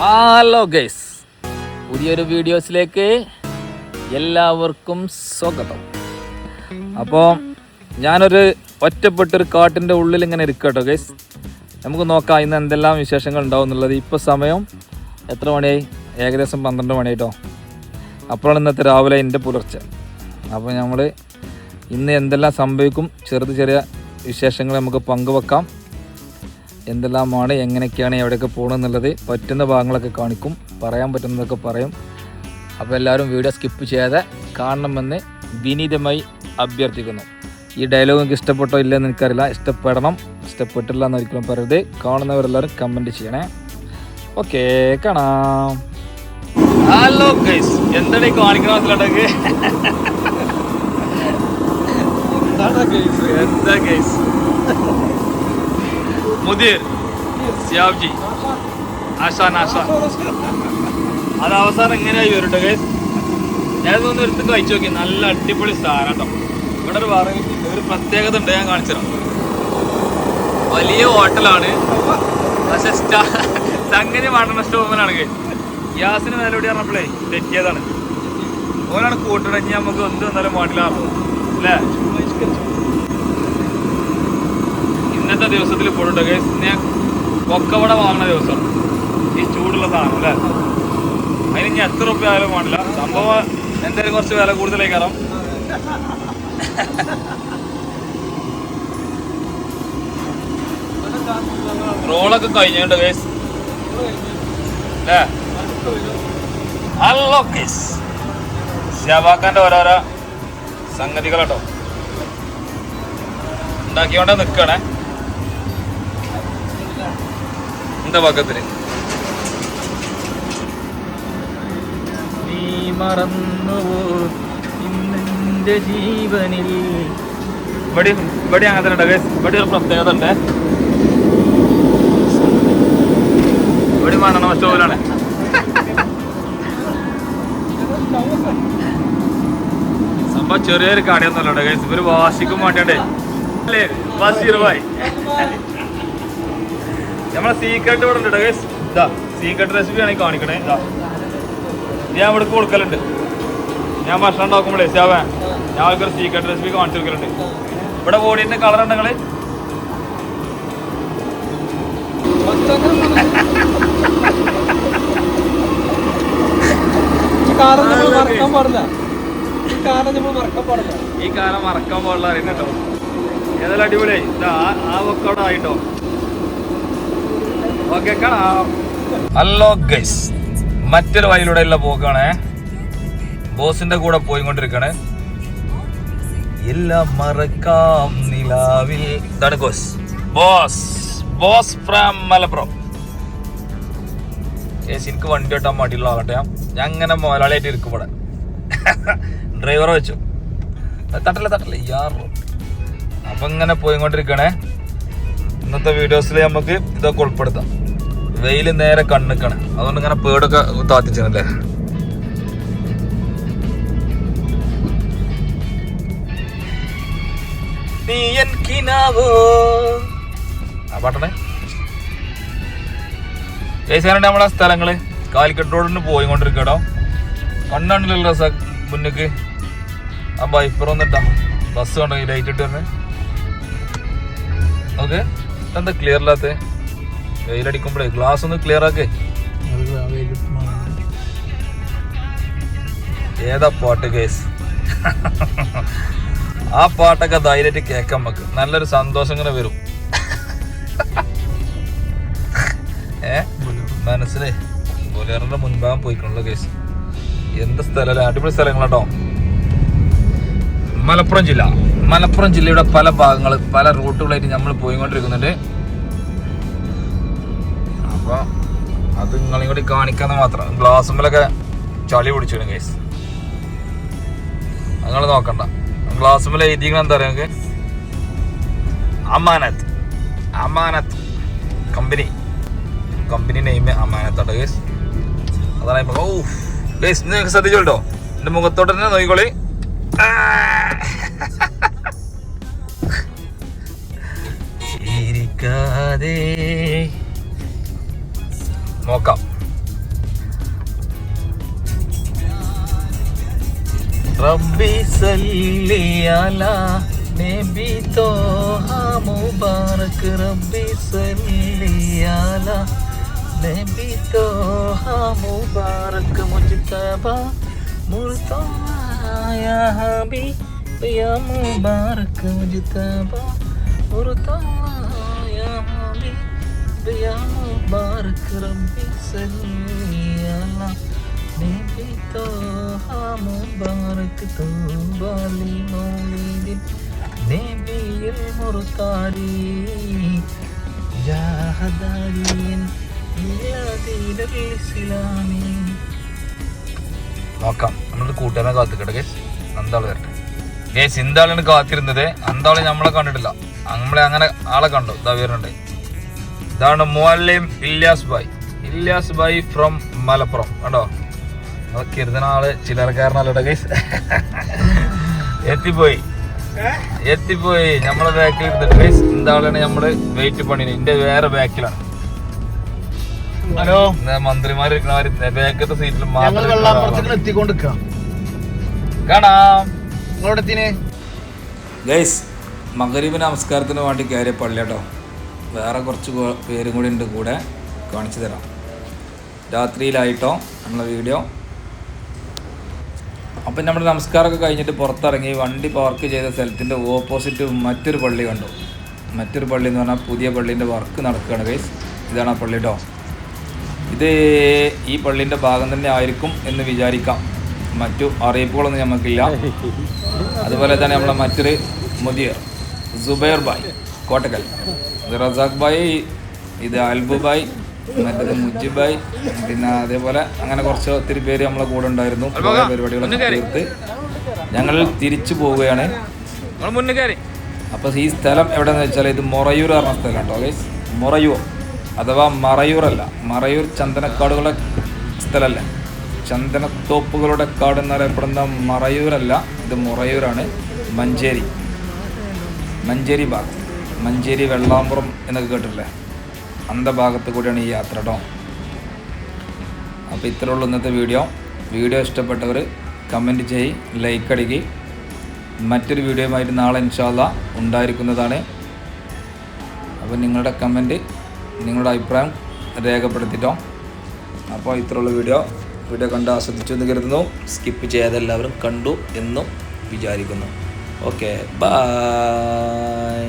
Hello guys, പുതിയൊരു വീഡിയോസിലേക്ക് എല്ലാവർക്കും സ്വാഗതം. അപ്പോൾ ഞാനൊരു ഒറ്റപ്പെട്ടൊരു കാട്ടിൻ്റെ ഉള്ളിൽ ഇങ്ങനെ ഇരിക്കട്ടോ ഗൈസ്. നമുക്ക് നോക്കാം ഇന്ന് എന്തെല്ലാം വിശേഷങ്ങൾ ഉണ്ടാവും എന്നുള്ളത്. ഇപ്പോൾ സമയം എത്ര മണിയായി? ഏകദേശം 12 മണിയായിട്ടോ. അപ്പോഴാണ് ഇന്നത്തെ രാവിലെ എൻ്റെ പുലർച്ചെ. അപ്പോൾ നമ്മൾ ഇന്ന് എന്തെല്ലാം സംഭവിക്കും, ചെറിയ വിശേഷങ്ങൾ നമുക്ക് പങ്കുവെക്കാം. എന്തെല്ലാമാണ്, എങ്ങനെയൊക്കെയാണ്, എവിടെയൊക്കെ പോകണമെന്നുള്ളത് പറ്റുന്ന ഭാഗങ്ങളൊക്കെ കാണിക്കും, പറയാൻ പറ്റുന്നതൊക്കെ പറയും. അപ്പോൾ എല്ലാവരും വീഡിയോ സ്കിപ്പ് ചെയ്യാതെ കാണണമെന്ന് വിനീതമായി അഭ്യർത്ഥിക്കുന്നു. ഈ ഡയലോഗ് നിങ്ങൾക്ക് ഇഷ്ടപ്പെട്ടോ ഇല്ലെന്ന് എനിക്കറിയില്ല. ഇഷ്ടപ്പെടണം, ഇഷ്ടപ്പെട്ടില്ല എന്ന് ഒരിക്കലും പറയരുത്. കാണുന്നവരെല്ലാവരും കമൻറ്റ് ചെയ്യണേ. ഓക്കെ, കാണാം. ഹലോ ഗൈസ്, എന്താണ് ഈ കാണിക്കണമെന്നുണ്ടെങ്കിൽ എന്താ ഗൈസ്, മുദീർ സിയാബ്ജി ആശാൻ അത് അവസാനം എങ്ങനെയായി വരും കേട്ടോ ഗൈസ്. ഞാനതൊന്നും എടുത്ത് കഴിച്ചു നോക്കി. നല്ല അടിപൊളി സ്ഥാനം കേട്ടോ. ഇവിടെ ഒരു പ്രത്യേകത ഉണ്ട്, ഞാൻ കാണിച്ചു തരാം. വലിയ ഹോട്ടലാണ്, പക്ഷെ സംഗതി മണ്ണെണ്ണ സ്റ്റോവിലാണ് ഗൈസ്. ഗ്യാസിന് വിലയോടി പറഞ്ഞപ്പോഴേ തെറ്റിയതാണ്. ഓനാണ് കൂട്ടിടഞ്ഞ് നമുക്ക് എന്ത് വന്നാലും പാടില്ല അല്ലേ. ഇന്നത്തെ ദിവസത്തിൽ പോയിട്ട് ഗൈസ്, ഞാൻ കൊക്കവട വാങ്ങുന്ന ദിവസം ഈ ചൂടുള്ള സാധനം അല്ലേ. അതിന് ഇനി എത്ര റുപ്യ ആയാലും വേണ്ടില്ല. സംഭവം എന്തായാലും കുറച്ച് വില കൂടുതലായി കയറാം. റോളൊക്കെ കഴിഞ്ഞുണ്ട് ഗൈസ് അല്ലേ. ഹലോ ഗൈസ്, ഷാബാക്കാൻ്റെ ഓരോരോ സംഗതികളാട്ടോ ഉണ്ടാക്കിയോണ്ട് നിൽക്കണേ. എന്താ പക്കത്തിന് നീ മറന്നുവോ ഇന്നെന്റെ ജീവനിൽ. ഇവിടെ അങ്ങനെ തന്നെ ഉണ്ട്. ഇവിടെ ഒരു പ്രത്യേകത ഉണ്ട്. ഇവിടെ മണ്ണെണ്ണ സ്റ്റോവിലാണ്. സംഭവം ചെറിയൊരു കടയൊന്നുമല്ല ഗൈസ്. ഇവര് വാശിക്കും വേണ്ടേ അല്ലേ. ബഷീർഭായ് നമ്മളെ സീക്രട്ട് ഇവിടെ ഉണ്ട് ഗൈസ്. ഇതാ സീക്രട്ട് റെസിപ്പി ആണെങ്കിൽ കാണിക്കണേ. ഇതാ ഞാൻ ഇവിടെ കൊടുക്കലുണ്ട്. ഞാൻ ഭക്ഷണം ഉണ്ടാക്കുമ്പോഴേ ഞാൻ ആൾക്കൊരു സീക്രട്ട് റെസിപ്പി കാണിച്ചു കൊടുക്കലുണ്ട്. ഇവിടെ ബോഡീൻ്റെ കളർ ഉണ്ട്. നിങ്ങള് ഈ കാലം മറക്കാൻ പാടില്ല അറിയുന്നുണ്ടോ. ഏതായാലും അടിപൊളിയായി. ആ വക്കോടെ ആയിട്ടോ. ഓക്കെ, കാണാം. ഹലോ ഗൈസ്, മറ്റൊരു വഴിയിലൂടെയുള്ള പോക്കാണ്. ബോസിന്റെ കൂടെ പോയിക്കൊണ്ടിരിക്കണേ. എല്ലാം മറക്കാം നിലാവിൽ. ഇതാണ് ബോസ് ഫ്രം മലപ്പുറം. എനിക്ക് വണ്ടി ഓട്ടാൻ മടിയുള്ള ആകട്ടെ. ഞാൻ അങ്ങനെ മുതലാളിയായിട്ട് ഇരിക്കും ഇവിടെ. ഡ്രൈവറെ വെച്ചു തട്ടല്ലേ യാറോ. അപ്പൊ ഇങ്ങനെ പോയിക്കൊണ്ടിരിക്കണേ. ഇന്നത്തെ വീഡിയോസിൽ നമുക്ക് ഇതൊക്കെ ഉൾപ്പെടുത്താം. വെയില് നേരെ കണ്ണിക്കണേ, അതുകൊണ്ട് ഇങ്ങനെ പേടൊക്കെ താത്തിച്ചല്ലേ. പാട്ടണേ കേസാനുണ്ട് നമ്മളെ സ്ഥലങ്ങള്. കാലിക്കട്ട് റോഡിന് പോയിക്കൊണ്ടിരിക്കട്ടോ. കണ്ണാണ്ടിലുള്ള മുന്നിക്ക് ആ ബൈപ്പർ വന്നിട്ടാ ബസ് കണ്ടോ ഈ ലൈറ്റ് ഇട്ട് തന്നെ. ഓക്കെ, എന്താ ക്ലിയർ ഇല്ലാത്ത? വെയിലടിക്കുമ്പോഴേ ഗ്ലാസ് ഒന്ന് ക്ലിയർ ആക്കേ. ഏതാ പാട്ട് കേസ്? ആ പാട്ടൊക്കെ ധൈര്യമായിട്ട് കേൾക്കാൻ നമുക്ക് നല്ലൊരു സന്തോഷം ഇങ്ങനെ വരും. മനസ്സിലേ ബൊലേറിന്റെ മുൻഭാഗം പോയിക്കണല്ലോ കേസ്. എന്ത് സ്ഥലം, അടിപൊളി സ്ഥലങ്ങളാട്ടോ. മലപ്പുറം ജില്ലയുടെ പല ഭാഗങ്ങൾ, പല റൂട്ടുകളായിട്ട് നമ്മൾ പോയിക്കൊണ്ടിരിക്കുന്നുണ്ട്. അപ്പൊ അത് നിങ്ങളെയും കൂടി കാണിക്കാന്ന് മാത്രം. ഗ്ലാസുമ്മലൊക്കെ ചളി പിടിച്ചു കേസ്. നിങ്ങൾ നോക്കണ്ട. ഗ്ലാസുമ്മല എഴുതിക്കണം എന്താ പറയാ, അമാനത്ത് കമ്പനി നെയിം അമാനത്താട്ടോ കേസ്. അതാണ്. ഓ കേസ്, നിങ്ങൾക്ക് ശ്രദ്ധിച്ചോട്ടോ, എന്റെ മുഖത്തോട്ട് തന്നെ നോക്കിക്കോളി. നോക്കാം റബ്ബി സല്ലി അലാ നബി തോഹ മുബാറക് റബ്ബി സല്ലി അലാ നബി തോഹ മുബാറക് മുജ്തബ മുർതദ യാ ഹബീബ് യാ മുബാറക് മുജ്തബ മുർതദ യാ ഹബീബ് യാ മുബാറക് റബ്ബി സല്ലി അലാ നബി തോഹ മുബാറക് തൂബാ ലിമൗലിദിൻ നബിയിൽ മുർതാരി ജാഹദാരിൻ ഇലാദീനിൽ ഇസ്ലാമി. നോക്കാം, നമ്മളൊരു കൂട്ടുകാരനെ കാത്തിക്കട്ടെ ഗേസ്. അന്താള് വരട്ടെ ഗേസ്. ഇന്താളാണ് കാത്തിരുന്നത്. അന്താള് നമ്മളെ കണ്ടിട്ടില്ല. നമ്മളെ അങ്ങനെ ആളെ കണ്ടു. ഇതാ വരുന്നുണ്ട്. ഇതാണ് മുഅല്ലിം ഇല്യാസ് ഭായ് ഫ്രം മലപ്പുറം. കണ്ടോ, അതൊക്കെ ഇരുന്ന ആള് ചില്ലറക്കാരനല്ലോ ഗൈസ്. എത്തിപ്പോയി നമ്മളെ ബാക്കിൽ ഇരുന്നിട്ട് ഗൈസ്. എന്താളാണ് നമ്മള് വെയിറ്റ് പണിന്. എന്റെ വേറെ ബാക്കിലാണ്. ഹലോ, മന്ത്രിമാര് ബാക്കത്തെ സീറ്റിൽ കാണാം ഗൈസ്. മഗ്‌രിബ് നമസ്കാരത്തിന് വേണ്ടി കയറിയ പള്ളി കേട്ടോ. വേറെ കുറച്ച് പേരും കൂടി ഉണ്ട് കൂടെ, കാണിച്ചു തരാം. രാത്രിയിലായിട്ടോ നമ്മളെ വീഡിയോ. അപ്പം നമ്മുടെ നമസ്കാരമൊക്കെ കഴിഞ്ഞിട്ട് പുറത്തിറങ്ങി വണ്ടി പാർക്ക് ചെയ്ത സ്ഥലത്തിൻ്റെ ഓപ്പോസിറ്റ് മറ്റൊരു പള്ളി കണ്ടു. മറ്റൊരു പള്ളി എന്ന് പറഞ്ഞാൽ പുതിയ പള്ളീൻ്റെ വർക്ക് നടക്കുകയാണ് ഗൈസ്. ഇതാണ് ആ പള്ളി കേട്ടോ. ഇത് ഈ പള്ളീൻ്റെ ഭാഗം തന്നെ ആയിരിക്കും എന്ന് വിചാരിക്കാം. മറ്റു അറിയിപ്പുകളൊന്നും നമുക്കില്ല. അതുപോലെ തന്നെ നമ്മളെ മറ്റൊരു മുദിയർ സുബൈർ ഭായ് കോട്ടക്കൽ, ഇത് റസാഖ് ഭായ്, ഇത് അൽബു ഭായ്, മറ്റേത് മുജിബ് ഭായ്, പിന്നെ അതേപോലെ അങ്ങനെ കുറച്ച് ഒത്തിരി പേര് നമ്മളെ കൂടെ ഉണ്ടായിരുന്നു. പരിപാടികളൊക്കെ തീർത്ത് ഞങ്ങൾ തിരിച്ചു പോവുകയാണ്. അപ്പോൾ ഈ സ്ഥലം എവിടെയെന്ന് വെച്ചാൽ ഇത് മൊറയൂർ പറഞ്ഞ സ്ഥലം കേട്ടോ ഗൈസ്. മൊറയൂർ അഥവാ മറയൂറല്ല, മറയൂർ ചന്ദനക്കാടുകളുടെ സ്ഥലമല്ല, ചന്ദനത്തോപ്പുകളുടെ കാട് എന്നറിയപ്പെടുന്ന മറയൂരല്ല, ഇത് മൊറയൂരാണ്. മഞ്ചേരി ഭാഗം, മഞ്ചേരി വെള്ളാമ്പുറം എന്നൊക്കെ കേട്ടിട്ടില്ലേ, അന്ത ഭാഗത്ത് കൂടിയാണ് ഈ യാത്ര കേട്ടോ. അപ്പോൾ ഇത്രയുള്ള ഇന്നത്തെ വീഡിയോ ഇഷ്ടപ്പെട്ടവർ കമൻറ്റ് ചെയ്യ്, ലൈക്ക് അടിക്കുക. മറ്റൊരു വീഡിയോയുമായിട്ട് നാളെ ഇൻഷാ അല്ലാഹ് ഉണ്ടായിരിക്കുന്നതാണ്. അപ്പോൾ നിങ്ങളുടെ കമൻറ്റ്, നിങ്ങളുടെ അഭിപ്രായം രേഖപ്പെടുത്തിട്ടോ. അപ്പോൾ ഇത്രയുള്ള വീഡിയോ കണ്ട് ആസ്വദിച്ചു എന്ന് കരുതുന്നു. സ്കിപ്പ് ചെയ്യാതെ എല്ലാവരും കണ്ടു എന്നും വിചാരിക്കുന്നു. Okay, by.